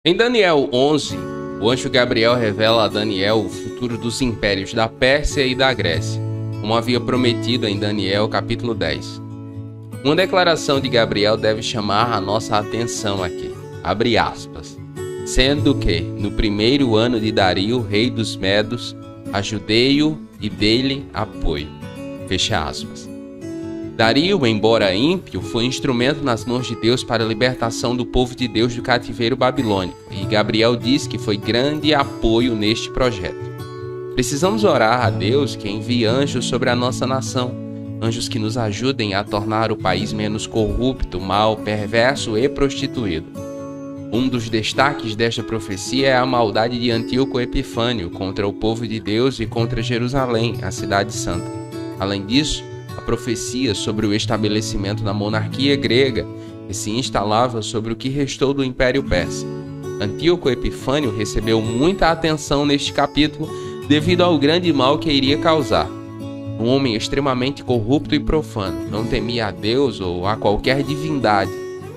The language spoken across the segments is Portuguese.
Em Daniel 11, o anjo Gabriel revela a Daniel o futuro dos impérios da Pérsia e da Grécia, como havia prometido em Daniel capítulo 10. Uma declaração de Gabriel deve chamar a nossa atenção aqui, abre aspas, sendo que, no primeiro ano de Dario, rei dos Medos, ajudei-o e dei-lhe apoio. Fecha aspas. Dario, embora ímpio, foi instrumento nas mãos de Deus para a libertação do povo de Deus do cativeiro babilônico, e Gabriel diz que foi grande apoio neste projeto. Precisamos orar a Deus que envie anjos sobre a nossa nação, anjos que nos ajudem a tornar o país menos corrupto, mau, perverso e prostituído. Um dos destaques desta profecia é a maldade de Antíoco Epifânio contra o povo de Deus e contra Jerusalém, a cidade santa. Além disso, a profecia sobre o estabelecimento da monarquia grega que se instalava sobre o que restou do Império Persa. Antíoco Epifânio recebeu muita atenção neste capítulo devido ao grande mal que iria causar. Um homem extremamente corrupto e profano, não temia a Deus ou a qualquer divindade,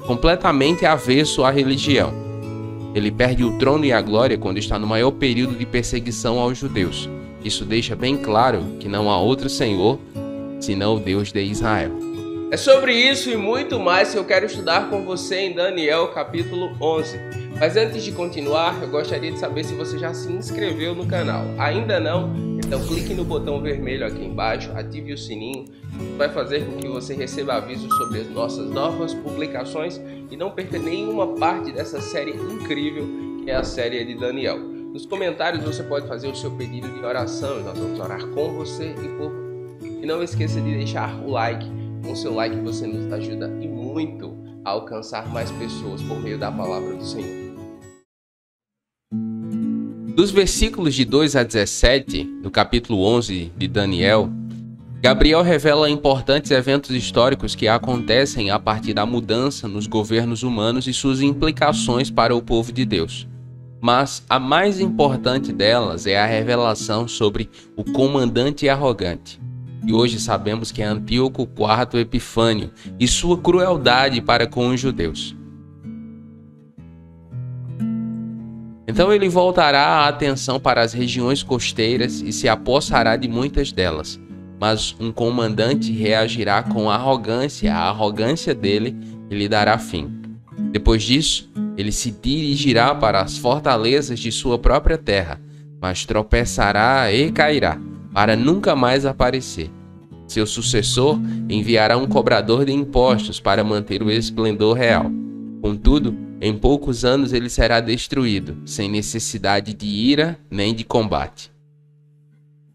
completamente avesso à religião. Ele perde o trono e a glória quando está no maior período de perseguição aos judeus. Isso deixa bem claro que não há outro Senhor senão o Deus de Israel. É sobre isso e muito mais que eu quero estudar com você em Daniel capítulo 11. Mas antes de continuar, eu gostaria de saber se você já se inscreveu no canal. Ainda não? Então clique no botão vermelho aqui embaixo, ative o sininho. Isso vai fazer com que você receba avisos sobre as nossas novas publicações e não perca nenhuma parte dessa série incrível que é a série de Daniel. Nos comentários você pode fazer o seu pedido de oração e nós vamos orar com você e por você. E não esqueça de deixar o like. Com o seu like você nos ajuda e muito a alcançar mais pessoas por meio da palavra do Senhor. Dos versículos de 2 a 17, do capítulo 11 de Daniel, Gabriel revela importantes eventos históricos que acontecem a partir da mudança nos governos humanos e suas implicações para o povo de Deus. Mas a mais importante delas é a revelação sobre o comandante arrogante. E hoje sabemos que é Antíoco IV Epifânio e sua crueldade para com os judeus. Então ele voltará a atenção para as regiões costeiras e se apossará de muitas delas. Mas um comandante reagirá com arrogância, a arrogância dele e lhe dará fim. Depois disso, ele se dirigirá para as fortalezas de sua própria terra, mas tropeçará e cairá, para nunca mais aparecer. Seu sucessor enviará um cobrador de impostos para manter o esplendor real. Contudo, em poucos anos ele será destruído, sem necessidade de ira nem de combate.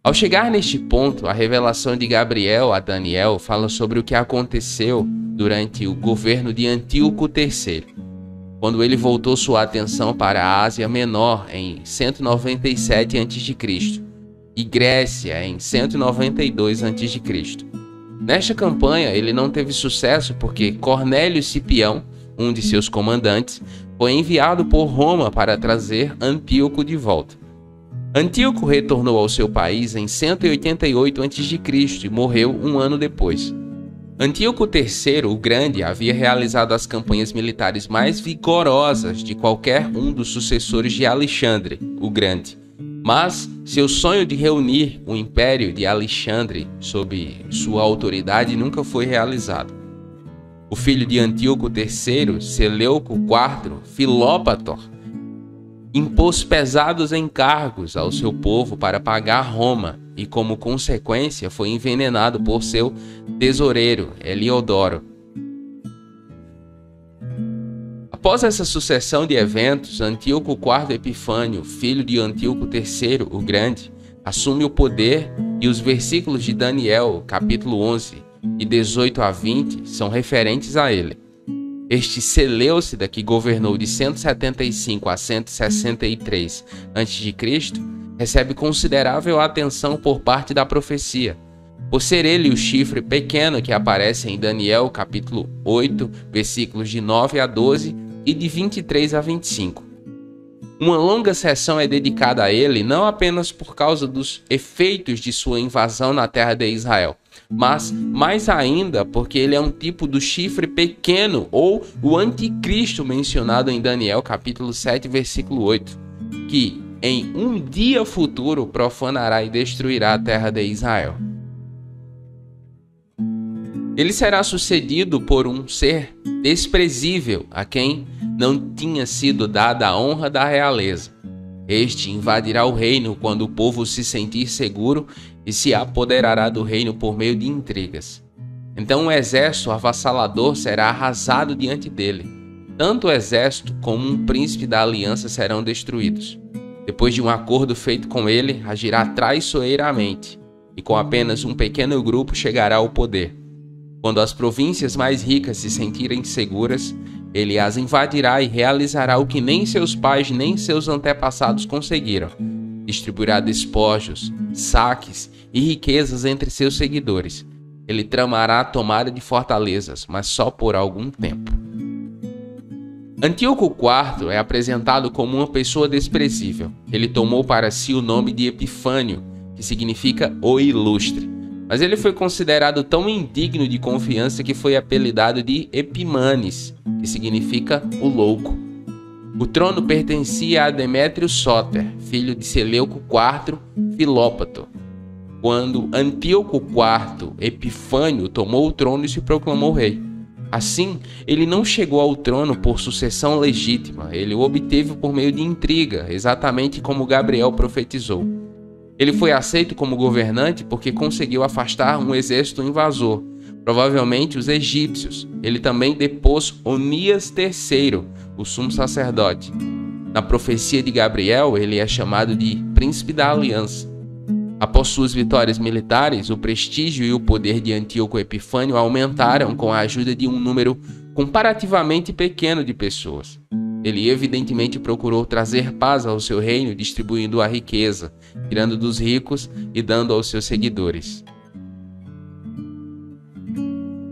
Ao chegar neste ponto, a revelação de Gabriel a Daniel fala sobre o que aconteceu durante o governo de Antíoco III, quando ele voltou sua atenção para a Ásia Menor em 197 a.C. e Grécia em 192 a.C. Nesta campanha ele não teve sucesso porque Cornélio Cipião, um de seus comandantes, foi enviado por Roma para trazer Antíoco de volta. Antíoco retornou ao seu país em 188 a.C. e morreu um ano depois. Antíoco III, o Grande, havia realizado as campanhas militares mais vigorosas de qualquer um dos sucessores de Alexandre, o Grande. Mas seu sonho de reunir o Império de Alexandre sob sua autoridade nunca foi realizado. O filho de Antíoco III, Seleuco IV, Filópator, impôs pesados encargos ao seu povo para pagar Roma e, como consequência, foi envenenado por seu tesoureiro, Heliodoro. Após essa sucessão de eventos, Antíoco IV Epifânio, filho de Antíoco III, o Grande, assume o poder e os versículos de Daniel, capítulo 11, de 18 a 20, são referentes a ele. Este Seleucida, que governou de 175 a 163 a.C., recebe considerável atenção por parte da profecia, por ser ele o chifre pequeno que aparece em Daniel capítulo 8, versículos de 9 a 12 e de 23 a 25. Uma longa sessão é dedicada a ele não apenas por causa dos efeitos de sua invasão na terra de Israel, mas mais ainda porque ele é um tipo do chifre pequeno ou o anticristo mencionado em Daniel capítulo 7, versículo 8, que em um dia futuro profanará e destruirá a terra de Israel. Ele será sucedido por um ser desprezível a quem não tinha sido dada a honra da realeza. Este invadirá o reino quando o povo se sentir seguro e se apoderará do reino por meio de intrigas. Então um exército avassalador será arrasado diante dele. Tanto o exército como um príncipe da aliança serão destruídos. Depois de um acordo feito com ele, agirá traiçoeiramente, e com apenas um pequeno grupo chegará ao poder. Quando as províncias mais ricas se sentirem seguras, ele as invadirá e realizará o que nem seus pais nem seus antepassados conseguiram. Distribuirá despojos, saques e riquezas entre seus seguidores. Ele tramará a tomada de fortalezas, mas só por algum tempo. Antíoco IV é apresentado como uma pessoa desprezível. Ele tomou para si o nome de Epifânio, que significa o ilustre. Mas ele foi considerado tão indigno de confiança que foi apelidado de Epimanes, que significa o louco. O trono pertencia a Demétrio Sóter, filho de Seleuco IV Filópator. Quando Antíoco IV Epifânio tomou o trono e se proclamou rei. Assim, ele não chegou ao trono por sucessão legítima, ele o obteve por meio de intriga, exatamente como Gabriel profetizou. Ele foi aceito como governante porque conseguiu afastar um exército invasor, provavelmente os egípcios. Ele também depôs Onias III, o sumo sacerdote. Na profecia de Gabriel, ele é chamado de Príncipe da Aliança. Após suas vitórias militares, o prestígio e o poder de Antíoco Epifânio aumentaram com a ajuda de um número comparativamente pequeno de pessoas. Ele evidentemente procurou trazer paz ao seu reino, distribuindo a riqueza, tirando dos ricos e dando aos seus seguidores.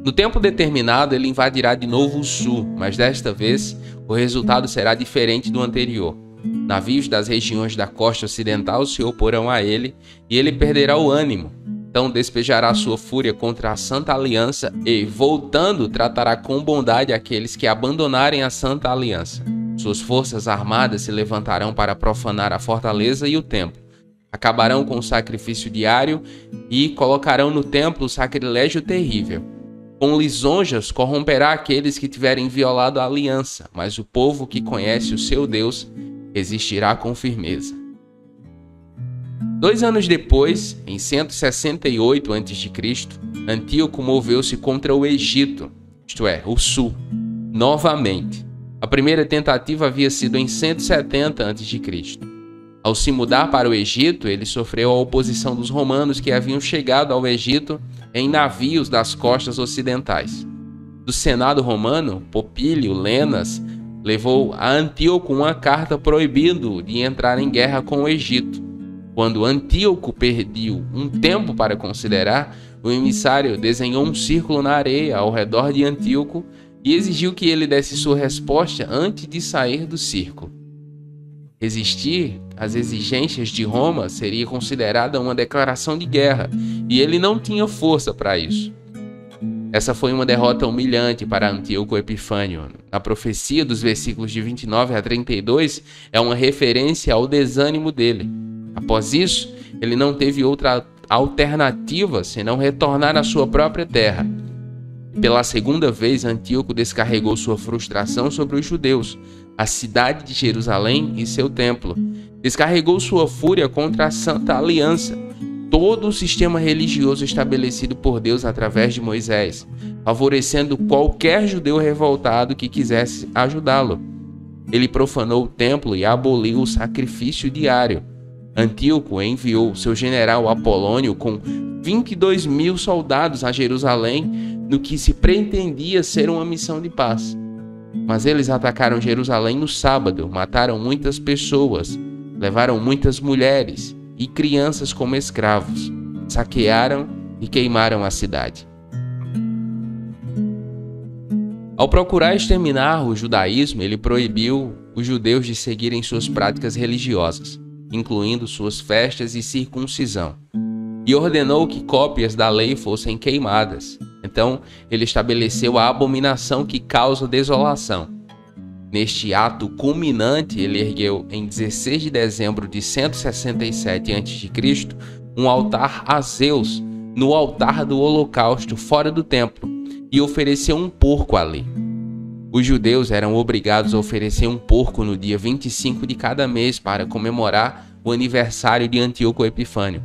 No tempo determinado, ele invadirá de novo o sul, mas desta vez o resultado será diferente do anterior. Navios das regiões da costa ocidental se oporão a ele e ele perderá o ânimo. Então despejará sua fúria contra a Santa Aliança e, voltando, tratará com bondade aqueles que abandonarem a Santa Aliança. Suas forças armadas se levantarão para profanar a fortaleza e o templo. Acabarão com o sacrifício diário e colocarão no templo o sacrilégio terrível. Com lisonjas corromperá aqueles que tiverem violado a aliança, mas o povo que conhece o seu Deus resistirá com firmeza. 2 anos depois, em 168 a.C., Antíoco moveu-se contra o Egito, isto é, o sul, novamente. A primeira tentativa havia sido em 170 a.C. Ao se mudar para o Egito, ele sofreu a oposição dos romanos que haviam chegado ao Egito em navios das costas ocidentais. Do Senado romano, Popílio Lenas levou a Antíoco uma carta proibindo de entrar em guerra com o Egito. Quando Antíoco perdeu um tempo para considerar, o emissário desenhou um círculo na areia ao redor de Antíoco e exigiu que ele desse sua resposta antes de sair do círculo. Resistir às exigências de Roma seria considerada uma declaração de guerra, e ele não tinha força para isso. Essa foi uma derrota humilhante para Antíoco Epifânio. A profecia dos versículos de 29 a 32 é uma referência ao desânimo dele. Após isso, ele não teve outra alternativa senão retornar à sua própria terra. Pela segunda vez, Antíoco descarregou sua frustração sobre os judeus, a cidade de Jerusalém e seu templo. Descarregou sua fúria contra a Santa Aliança, todo o sistema religioso estabelecido por Deus através de Moisés, favorecendo qualquer judeu revoltado que quisesse ajudá-lo. Ele profanou o templo e aboliu o sacrifício diário. Antíoco enviou seu general Apolônio com 22.000 soldados a Jerusalém, no que se pretendia ser uma missão de paz. Mas eles atacaram Jerusalém no sábado, mataram muitas pessoas, levaram muitas mulheres e crianças como escravos, saquearam e queimaram a cidade. Ao procurar exterminar o judaísmo, ele proibiu os judeus de seguirem suas práticas religiosas, incluindo suas festas e circuncisão. e ordenou que cópias da lei fossem queimadas. Então ele estabeleceu a abominação que causa desolação. Neste ato culminante, ele ergueu em 16 de dezembro de 167 a.C. um altar a Zeus no altar do holocausto fora do templo e ofereceu um porco ali. Os judeus eram obrigados a oferecer um porco no dia 25 de cada mês para comemorar o aniversário de Antíoco Epifânio.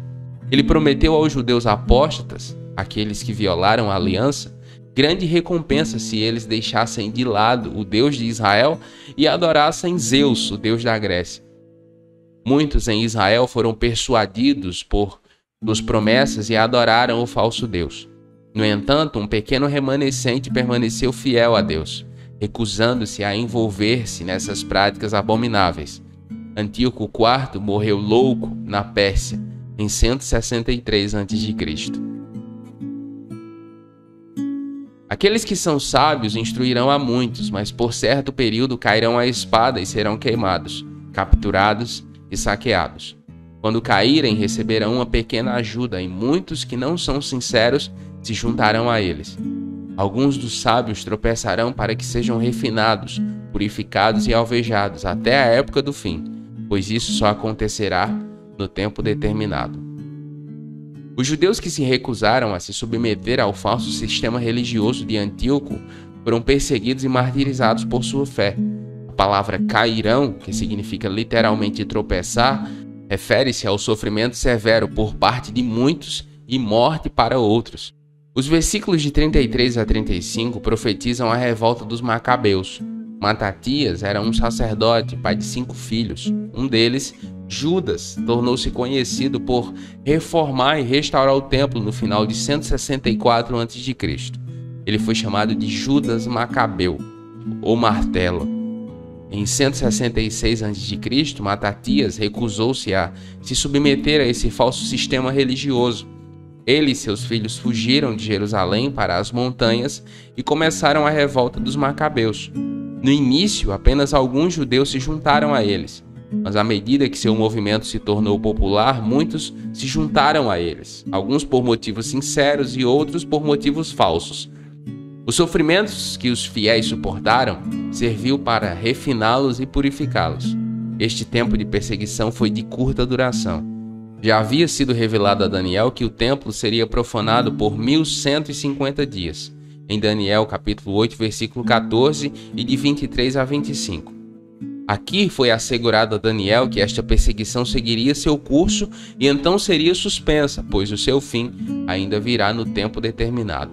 Ele prometeu aos judeus apóstatas, aqueles que violaram a aliança, grande recompensa se eles deixassem de lado o Deus de Israel e adorassem Zeus, o Deus da Grécia. Muitos em Israel foram persuadidos por suas promessas e adoraram o falso Deus. No entanto, um pequeno remanescente permaneceu fiel a Deus, recusando-se a envolver-se nessas práticas abomináveis. Antíoco IV morreu louco na Pérsia em 163 a.C. Aqueles que são sábios instruirão a muitos, mas por certo período cairão à espada e serão queimados, capturados e saqueados. Quando caírem, receberão uma pequena ajuda, e muitos que não são sinceros se juntarão a eles. Alguns dos sábios tropeçarão para que sejam refinados, purificados e alvejados até a época do fim, pois isso só acontecerá no tempo determinado. Os judeus que se recusaram a se submeter ao falso sistema religioso de Antíoco foram perseguidos e martirizados por sua fé. A palavra cairão, que significa literalmente tropeçar, refere-se ao sofrimento severo por parte de muitos e morte para outros. Os versículos de 33 a 35 profetizam a revolta dos Macabeus. Matatias era um sacerdote, pai de 5 filhos. Um deles, Judas, tornou-se conhecido por reformar e restaurar o templo no final de 164 a.C. Ele foi chamado de Judas Macabeu, ou Martelo. Em 166 a.C., Matatias recusou-se a se submeter a esse falso sistema religioso. Ele e seus filhos fugiram de Jerusalém para as montanhas e começaram a revolta dos Macabeus. No início, apenas alguns judeus se juntaram a eles, mas à medida que seu movimento se tornou popular, muitos se juntaram a eles, alguns por motivos sinceros e outros por motivos falsos. Os sofrimentos que os fiéis suportaram serviu para refiná-los e purificá-los. Este tempo de perseguição foi de curta duração. Já havia sido revelado a Daniel que o templo seria profanado por 1150 dias, em Daniel capítulo 8, versículo 14 e de 23 a 25. Aqui foi assegurado a Daniel que esta perseguição seguiria seu curso e então seria suspensa, pois o seu fim ainda virá no tempo determinado.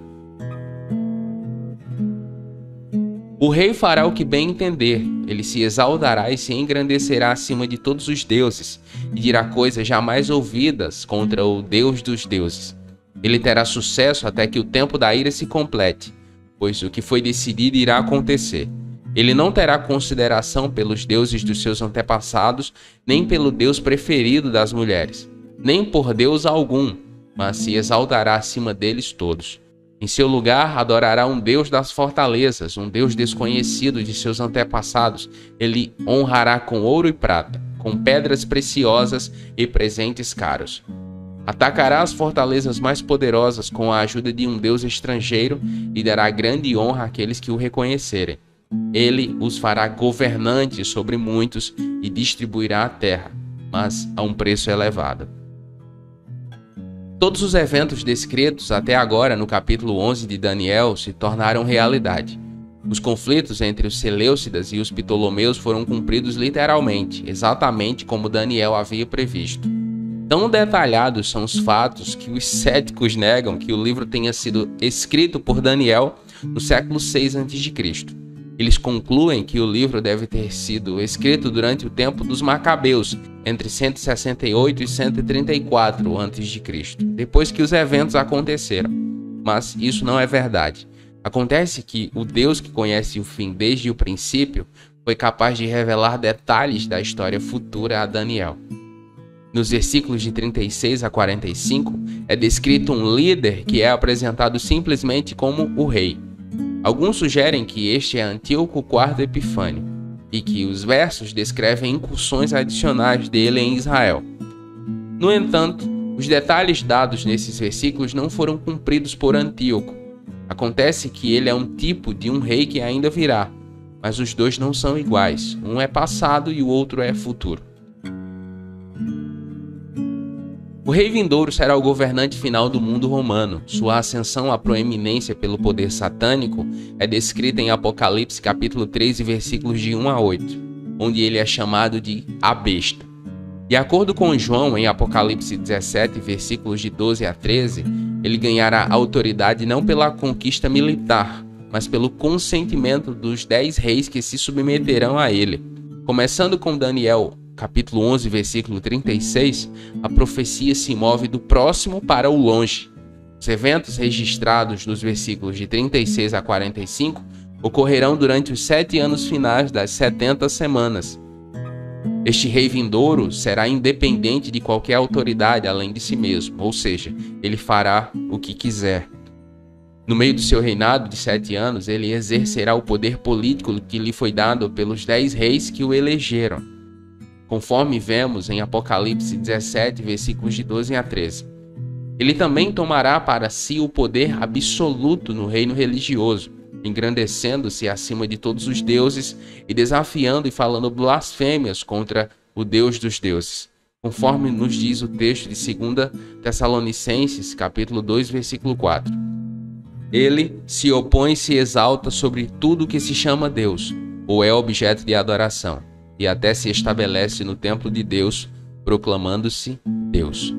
O rei fará o que bem entender, ele se exaltará e se engrandecerá acima de todos os deuses, e dirá coisas jamais ouvidas contra o Deus dos deuses. Ele terá sucesso até que o tempo da ira se complete, pois o que foi decidido irá acontecer. Ele não terá consideração pelos deuses dos seus antepassados, nem pelo Deus preferido das mulheres, nem por Deus algum, mas se exaltará acima deles todos. Em seu lugar, adorará um Deus das fortalezas, um Deus desconhecido de seus antepassados. Ele honrará com ouro e prata, com pedras preciosas e presentes caros. Atacará as fortalezas mais poderosas com a ajuda de um Deus estrangeiro e dará grande honra àqueles que o reconhecerem. Ele os fará governantes sobre muitos e distribuirá a terra, mas a um preço elevado. Todos os eventos descritos até agora no capítulo 11 de Daniel se tornaram realidade. Os conflitos entre os Seleucidas e os Ptolomeus foram cumpridos literalmente, exatamente como Daniel havia previsto. Tão detalhados são os fatos que os céticos negam que o livro tenha sido escrito por Daniel no século 6 a.C. Eles concluem que o livro deve ter sido escrito durante o tempo dos Macabeus, entre 168 e 134 a.C., depois que os eventos aconteceram. Mas isso não é verdade. Acontece que o Deus que conhece o fim desde o princípio foi capaz de revelar detalhes da história futura a Daniel. Nos versículos de 36 a 45, é descrito um líder que é apresentado simplesmente como o rei. Alguns sugerem que este é Antíoco IV Epifânio e que os versos descrevem incursões adicionais dele em Israel. No entanto, Os detalhes dados nesses versículos não foram cumpridos por Antíoco. Acontece que ele é um tipo de um rei que ainda virá, mas os dois não são iguais. Um é passado e o outro é futuro. O rei vindouro será o governante final do mundo romano. Sua ascensão à proeminência pelo poder satânico é descrita em Apocalipse capítulo 13, versículos de 1 a 8, onde ele é chamado de a besta. De acordo com João, em Apocalipse 17, versículos de 12 a 13, ele ganhará autoridade não pela conquista militar, mas pelo consentimento dos 10 reis que se submeterão a ele. Começando com Daniel, capítulo 11, versículo 36, a profecia se move do próximo para o longe. Os eventos registrados nos versículos de 36 a 45 ocorrerão durante os 7 anos finais das 70 semanas. Este rei vindouro será independente de qualquer autoridade além de si mesmo, ou seja, ele fará o que quiser. No meio do seu reinado de 7 anos, ele exercerá o poder político que lhe foi dado pelos 10 reis que o elegeram, conforme vemos em Apocalipse 17, versículos de 12 a 13. Ele também tomará para si o poder absoluto no reino religioso, engrandecendo-se acima de todos os deuses e desafiando e falando blasfêmias contra o Deus dos deuses, conforme nos diz o texto de 2 Tessalonicenses, capítulo 2, versículo 4. Ele se opõe e se exalta sobre tudo que se chama Deus, ou é objeto de adoração, e até se estabelece no templo de Deus, proclamando-se Deus.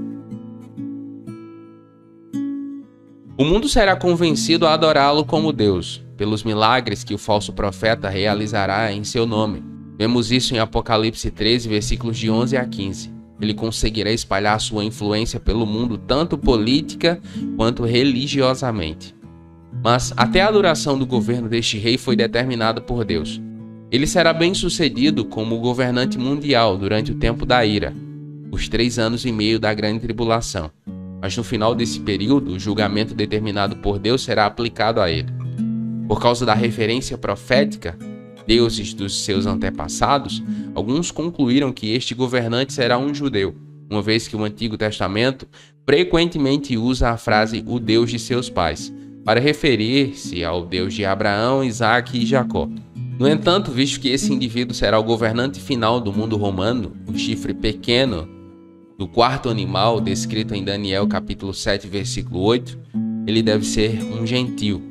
O mundo será convencido a adorá-lo como Deus, pelos milagres que o falso profeta realizará em seu nome. Vemos isso em Apocalipse 13, versículos de 11 a 15. Ele conseguirá espalhar sua influência pelo mundo, tanto política quanto religiosamente. Mas até a duração do governo deste rei foi determinada por Deus. Ele será bem-sucedido como governante mundial durante o tempo da ira, os 3 anos e meio da grande tribulação. Mas no final desse período, o julgamento determinado por Deus será aplicado a ele. Por causa da referência profética, deuses dos seus antepassados, alguns concluíram que este governante será um judeu, uma vez que o Antigo Testamento frequentemente usa a frase "o Deus de seus pais", para referir-se ao Deus de Abraão, Isaque e Jacó. No entanto, visto que esse indivíduo será o governante final do mundo romano, o chifre pequeno do quarto animal, descrito em Daniel capítulo 7, versículo 8, ele deve ser um gentio.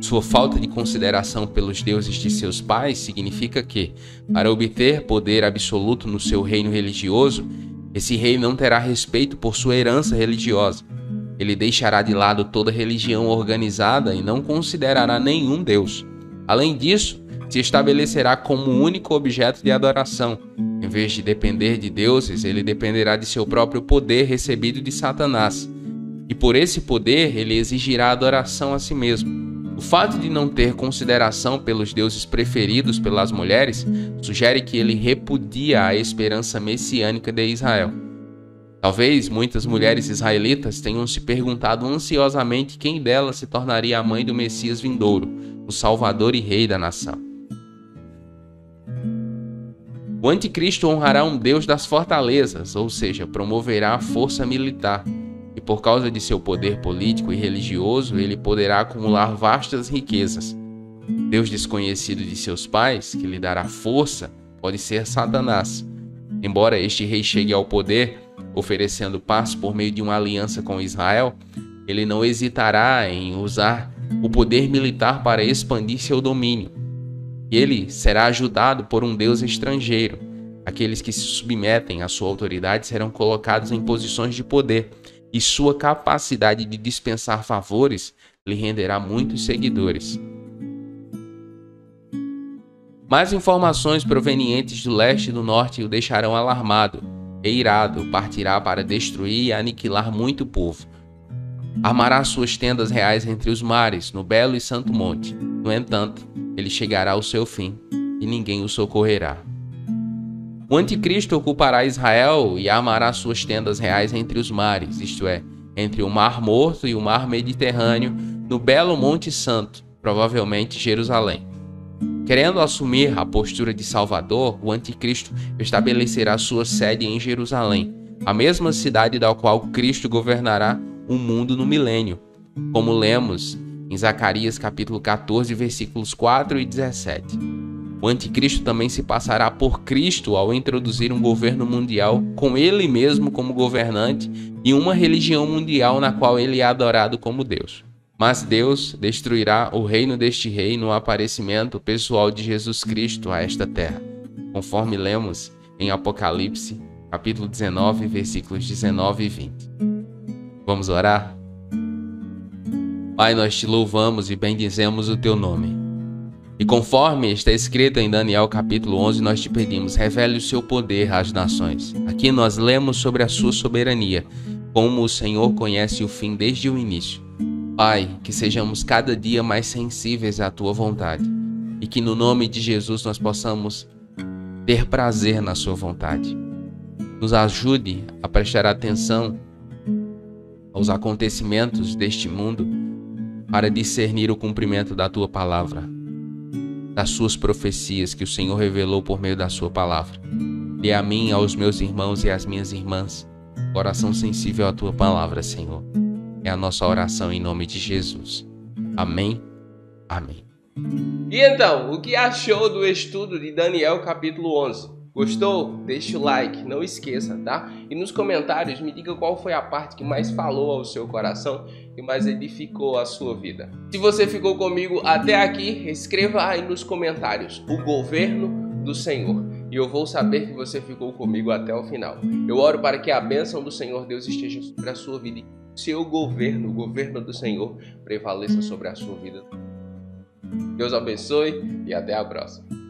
Sua falta de consideração pelos deuses de seus pais significa que, para obter poder absoluto no seu reino religioso, esse rei não terá respeito por sua herança religiosa. Ele deixará de lado toda religião organizada e não considerará nenhum deus. Além disso, se estabelecerá como único objeto de adoração. Em vez de depender de deuses, ele dependerá de seu próprio poder recebido de Satanás. E por esse poder, ele exigirá adoração a si mesmo. O fato de não ter consideração pelos deuses preferidos pelas mulheres sugere que ele repudia a esperança messiânica de Israel. Talvez muitas mulheres israelitas tenham se perguntado ansiosamente quem delas se tornaria a mãe do Messias vindouro, o Salvador e Rei da nação. O anticristo honrará um deus das fortalezas, ou seja, promoverá a força militar. E por causa de seu poder político e religioso, ele poderá acumular vastas riquezas. Deus desconhecido de seus pais, que lhe dará força, pode ser Satanás. Embora este rei chegue ao poder, oferecendo paz por meio de uma aliança com Israel, ele não hesitará em usar o poder militar para expandir seu domínio. Ele será ajudado por um deus estrangeiro. Aqueles que se submetem à sua autoridade serão colocados em posições de poder, e sua capacidade de dispensar favores lhe renderá muitos seguidores. Mais informações provenientes do leste e do norte o deixarão alarmado e irado, partirá para destruir e aniquilar muito povo. Armará suas tendas reais entre os mares, no belo e santo monte. No entanto, ele chegará ao seu fim, e ninguém o socorrerá. O anticristo ocupará Israel e armará suas tendas reais entre os mares, isto é, entre o Mar Morto e o Mar Mediterrâneo, no belo Monte Santo, provavelmente Jerusalém. Querendo assumir a postura de Salvador, o anticristo estabelecerá sua sede em Jerusalém, a mesma cidade da qual Cristo governará o mundo no milênio, como lemos em Zacarias capítulo 14, versículos 4 e 17. O anticristo também se passará por Cristo ao introduzir um governo mundial com ele mesmo como governante e uma religião mundial na qual ele é adorado como Deus. Mas Deus destruirá o reino deste rei no aparecimento pessoal de Jesus Cristo a esta terra, conforme lemos em Apocalipse capítulo 19, versículos 19 e 20. Vamos orar? Pai, nós te louvamos e bendizemos o teu nome. E conforme está escrito em Daniel capítulo 11, nós te pedimos, revele o seu poder às nações. Aqui nós lemos sobre a sua soberania, como o Senhor conhece o fim desde o início. Pai, que sejamos cada dia mais sensíveis à tua vontade e que no nome de Jesus nós possamos ter prazer na sua vontade. Nos ajude a prestar atenção aos acontecimentos deste mundo para discernir o cumprimento da tua palavra, das suas profecias que o Senhor revelou por meio da sua palavra. Dê a mim, aos meus irmãos e às minhas irmãs, coração sensível à tua palavra, Senhor. É a nossa oração em nome de Jesus. Amém. Amém. E então, o que achou do estudo de Daniel capítulo 11? Gostou? Deixa o like, não esqueça, tá? E nos comentários me diga qual foi a parte que mais falou ao seu coração e mais edificou a sua vida. Se você ficou comigo até aqui, escreva aí nos comentários o governo do Senhor. E eu vou saber que você ficou comigo até o final. Eu oro para que a bênção do Senhor Deus esteja sobre a sua vida e o seu governo, o governo do Senhor, prevaleça sobre a sua vida. Deus abençoe e até a próxima.